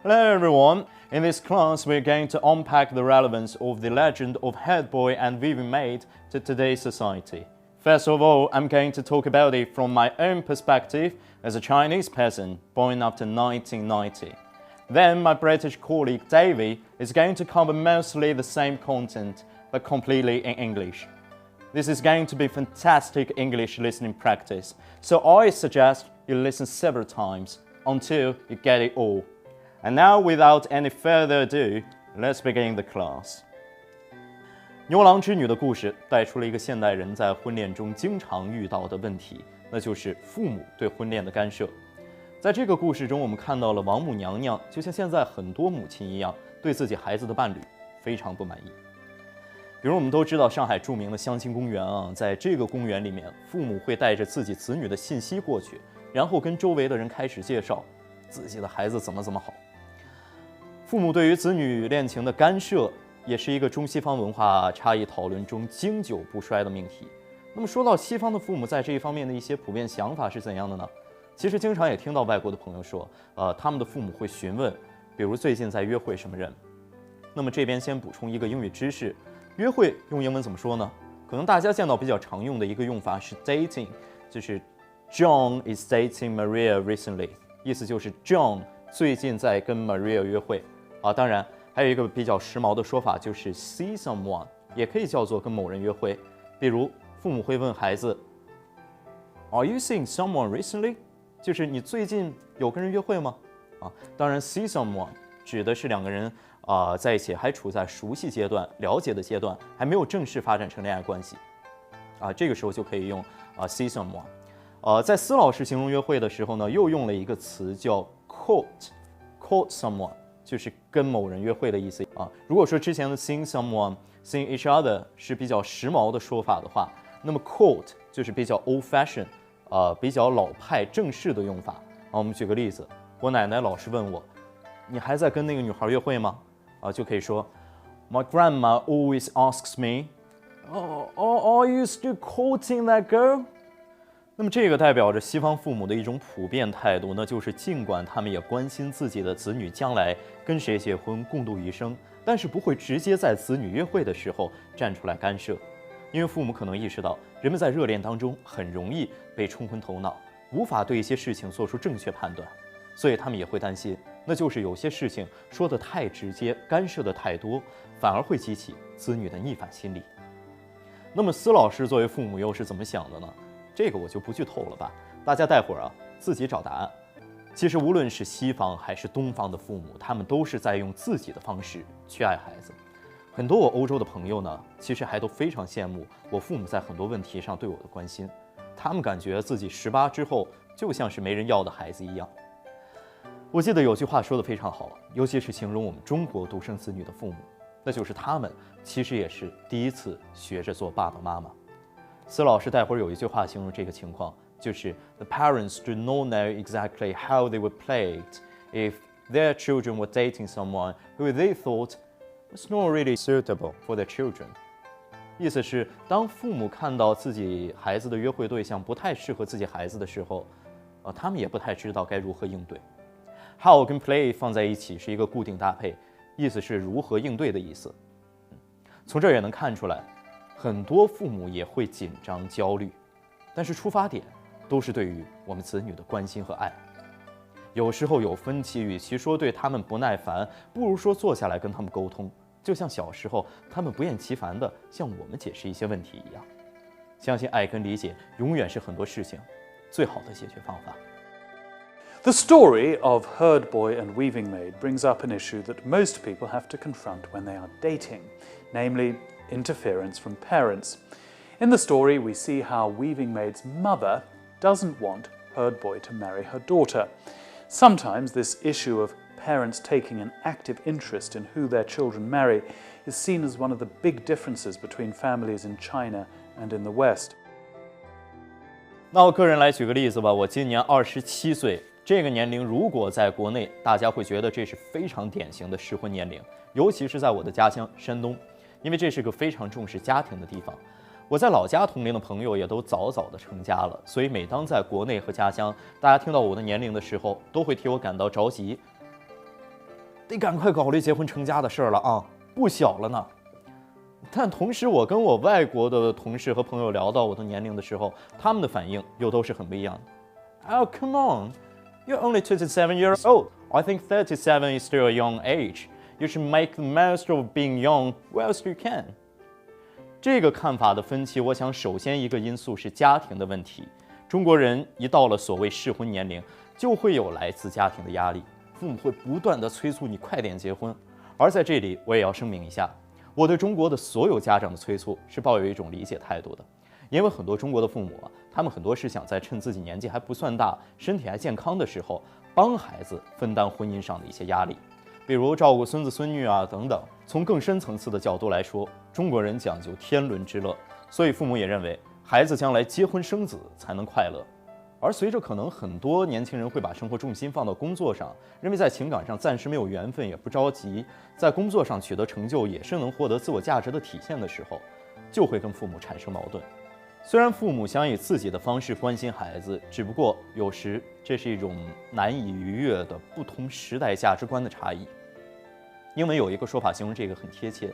Hello everyone! In this class, we're going to unpack the relevance of the legend of Herdboy and Maid to today's society. First of all, I'm going to talk about it from my own perspective as a Chinese peasant born after 1990. Then my British colleague David is going to cover mostly the same content, but completely in English. This is going to be fantastic English listening practice, so I suggest you listen several times until you get it all. And now, without any further ado, let's begin the class. 牛郎织女的故事带出了一个现代人在婚恋中经常遇到的问题，那就是父母对婚恋的干涉。在这个故事中，我们看到了王母娘娘就像现在很多母亲一样，对自己孩子的伴侣非常不满意。比如我们都知道上海著名的相亲公园啊，在这个公园里面，父母会带着自己子女的信息过去，然后跟周围的人开始介绍自己的孩子怎么好。父母对于子女恋情的干涉，也是一个中西方文化差异讨论中经久不衰的命题。那么说到西方的父母在这一方面的一些普遍想法是怎样的呢？其实经常也听到外国的朋友说，他们的父母会询问，比如最近在约会什么人。那么这边先补充一个英语知识，约会用英文怎么说呢？可能大家见到比较常用的一个用法是 dating， 就是 John is dating Maria recently， 意思就是 John 最近在跟 Maria 约会啊。当然还有一个比较时髦的说法就是 see someone， 也可以叫做跟某人约会。比如父母会问孩子 Are you seeing someone recently？ 就是你最近有跟人约会吗？当然 see someone 指的是两个人在一起还处在熟悉阶段、了解的阶段，还没有正式发展成恋爱关系这个时候就可以用see someone。在司老师形容约会的时候呢，又用了一个词叫 court someone， 就是跟某人约会的意思如果说之前的 seeing someone、seeing each other 是比较时髦的说法的话，那么 court 就是比较 old fashion，比较老派正式的用法我们举个例子，我奶奶老是问我，你还在跟那个女孩约会吗？就可以说 My grandma always asks me, Are you still courting that girl？ 那么这个代表着西方父母的一种普遍态度，那就是尽管他们也关心自己的子女将来跟谁结婚共度余生，但是不会直接在子女约会的时候站出来干涉。因为父母可能意识到，人们在热恋当中很容易被冲昏头脑，无法对一些事情做出正确判断，所以他们也会担心，那就是有些事情说得太直接，干涉得太多，反而会激起子女的逆反心理。那么司老师作为父母又是怎么想的呢？这个我就不剧透了吧，大家待会儿自己找答案。其实无论是西方还是东方的父母，他们都是在用自己的方式去爱孩子。很多我欧洲的朋友呢，其实还都非常羡慕我父母在很多问题上对我的关心，他们感觉自己18之后就像是没人要的孩子一样。我记得有句话说得非常好，尤其是形容我们中国独生子女的父母，那就是他们其实也是第一次学着做爸爸妈妈。司老师待会儿有一句话形容这个情况，就是 The parents do not know exactly how they would play it if their children were dating someone who they thought was not really suitable for their children。 意思是当父母看到自己孩子的约会对象不太适合自己孩子的时候他们也不太知道该如何应对。 How 跟 play 放在一起是一个固定搭配，意思是如何应对的意思。从这儿也能看出来，很多父母也会紧张焦虑，但是出发点都是对于我们子女的关心和爱。有时候有分歧，与其说对他们不耐烦，不如说坐下来跟他们沟通，就像小时候他们不厌其烦地向我们解释一些问题一样。相信爱跟理解永远是很多事情最好的解决方法。The story of Herdboy and Maid brings up an issue that most people have to confront when they are dating, namely interference from parents. In the story, we see how Maid's mother doesn't want Herdboy to marry her daughter. Sometimes this issue of parents taking an active interest in who their children marry is seen as one of the big differences between families in China and in the West. 那我个人来举个例子吧，我今年27岁。这个年龄如果在国内，大家会觉得这是非常典型的适婚年龄，尤其是在我的家乡山东，因为这是个非常重视家庭的地方。我在老家同龄的朋友也都早早的成家了，所以每当在国内和家乡，大家听到我的年龄的时候，都会替我感到着急。得赶快考虑结婚成家的事儿了啊，不小了呢。但同时，我跟我外国的同事和朋友聊到我的年龄的时候，他们的反应又都是很不一样的。Oh, come on, you're only 27 years old. I think 37 is still a young age. You should make the most of being young whilst you can. 这个看法的分歧，我想首先一个因素是家庭的问题。中国人一到了所谓适婚年龄，就会有来自家庭的压力，父母会不断地催促你快点结婚。而在这里，我也要声明一下，我对中国的所有家长的催促是抱有一种理解态度的，因为很多中国的父母他们很多是想在趁自己年纪还不算大、身体还健康的时候，帮孩子分担婚姻上的一些压力。比如照顾孙子孙女啊等等。从更深层次的角度来说，中国人讲究天伦之乐，所以父母也认为孩子将来结婚生子才能快乐。而随着可能很多年轻人会把生活重心放到工作上，认为在情感上暂时没有缘分也不着急，在工作上取得成就也是能获得自我价值的体现的时候，就会跟父母产生矛盾。虽然父母想以自己的方式关心孩子，只不过有时这是一种难以逾越的不同时代价值观的差异。英文有一个说法形容这个很贴切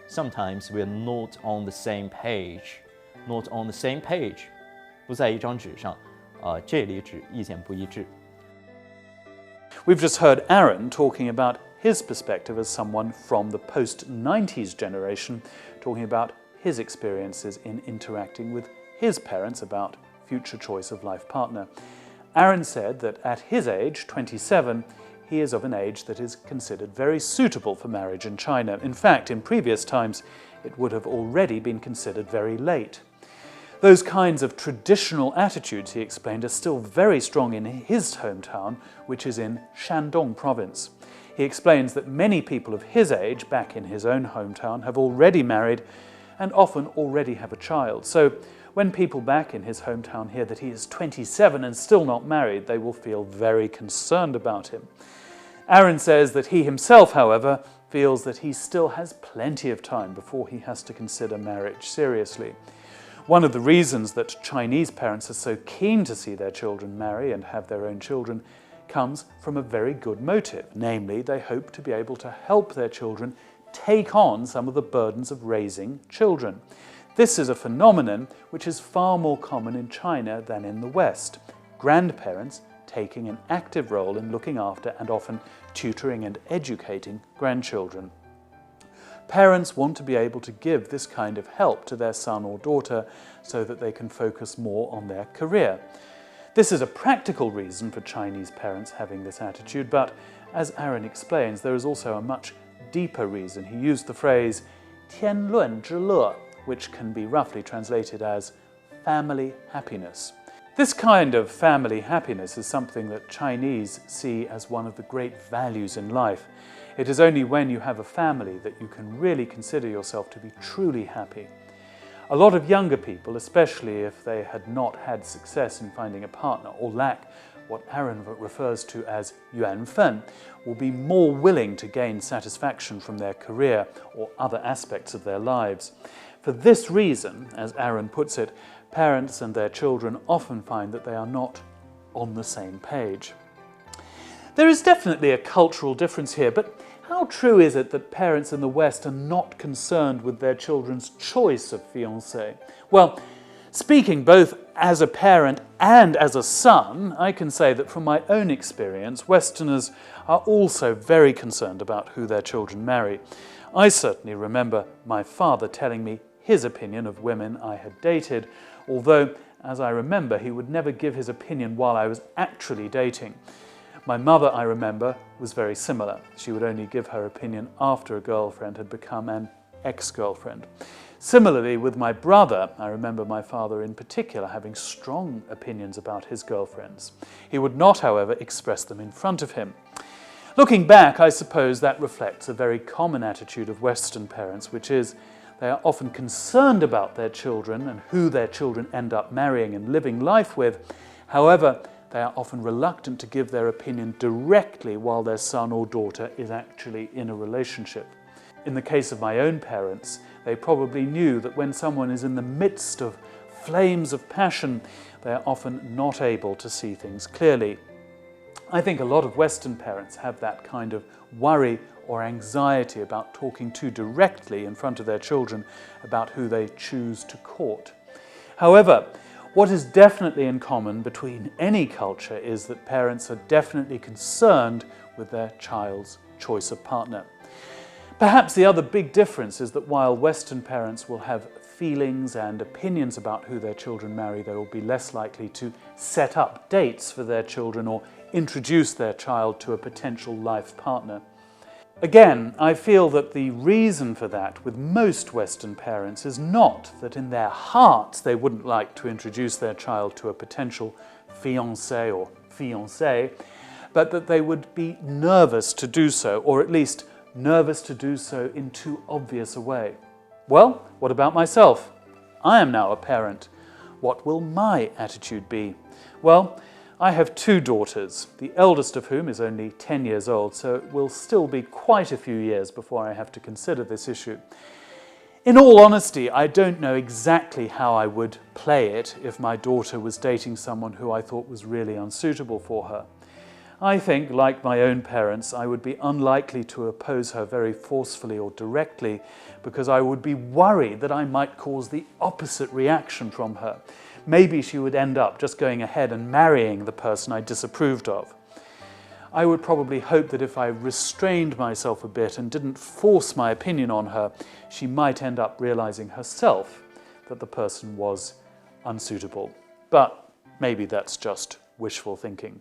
，Sometimes we're not on the same page. Not on the same page， 不在一张纸上，这里指意见不一致。We've just heard Aaron talking about his perspective as someone from the post-90s generation, talking about his experiences in interacting with his parents about future choice of life partner. Aaron said that at his age, 27, he is of an age that is considered very suitable for marriage in China. In fact, in previous times, it would have already been considered very late. Those kinds of traditional attitudes, he explained, are still very strong in his hometown, which is in Shandong province. He explains that many people of his age, back in his own hometown, have already married and often already have a child. So when people back in his hometown hear that he is 27 and still not married, they will feel very concerned about him. Aaron says that he himself, however, feels that he still has plenty of time before he has to consider marriage seriously. One of the reasons that Chinese parents are so keen to see their children marry and have their own children comes from a very good motive, namely they hope to be able to help their children take on some of the burdens of raising children. This is a phenomenon which is far more common in China than in the West. Grandparents taking an active role in looking after and often tutoring and educating grandchildren. Parents want to be able to give this kind of help to their son or daughter so that they can focus more on their career. This is a practical reason for Chinese parents having this attitude, but as Aaron explains, there is also a much deeper reason. He used the phrase 天伦之乐, which can be roughly translated as family happiness. This kind of family happiness is something that Chinese see as one of the great values in life. It is only when you have a family that you can really consider yourself to be truly happy. A lot of younger people, especially if they had not had success in finding a partner or lack what Aaron refers to as yuanfen, will be more willing to gain satisfaction from their career or other aspects of their lives. For this reason, as Aaron puts it, parents and their children often find that they are not on the same page. There is definitely a cultural difference here, but how true is it that parents in the West are not concerned with their children's choice of fiancé? Well, speaking both as a parent and as a son, I can say that from my own experience, Westerners are also very concerned about who their children marry. I certainly remember my father telling me his opinion of women I had dated, although, as I remember, he would never give his opinion while I was actually dating. My mother, I remember, was very similar. She would only give her opinion after a girlfriend had become an ex-girlfriend. Similarly, with my brother, I remember my father in particular having strong opinions about his girlfriends. He would not, however, express them in front of him. Looking back, I suppose that reflects a very common attitude of Western parents, which is they are often concerned about their children and who their children end up marrying and living life with. However, they are often reluctant to give their opinion directly while their son or daughter is actually in a relationship. In the case of my own parents, they probably knew that when someone is in the midst of flames of passion, they are often not able to see things clearly. I think a lot of Western parents have that kind of worry or anxiety about talking too directly in front of their children about who they choose to court. However, what is definitely in common between any culture is that parents are definitely concerned with their child's choice of partner. Perhaps the other big difference is that while Western parents will have feelings and opinions about who their children marry, they will be less likely to set up dates for their children or introduce their child to a potential life partner. Again, I feel that the reason for that with most Western parents is not that in their hearts they wouldn't like to introduce their child to a potential fiancé or fiancée, but that they would be nervous to do so, or at least nervous to do so in too obvious a way. Well, what about myself? I am now a parent. What will my attitude be? Well, I have 2 daughters, the eldest of whom is only 10 years old, so it will still be quite a few years before I have to consider this issue. In all honesty, I don't know exactly how I would play it if my daughter was dating someone who I thought was really unsuitable for her. I think, like my own parents, I would be unlikely to oppose her very forcefully or directly because I would be worried that I might cause the opposite reaction from her. Maybe she would end up just going ahead and marrying the person I disapproved of. I would probably hope that if I restrained myself a bit and didn't force my opinion on her, she might end up realizing herself that the person was unsuitable. But maybe that's just wishful thinking.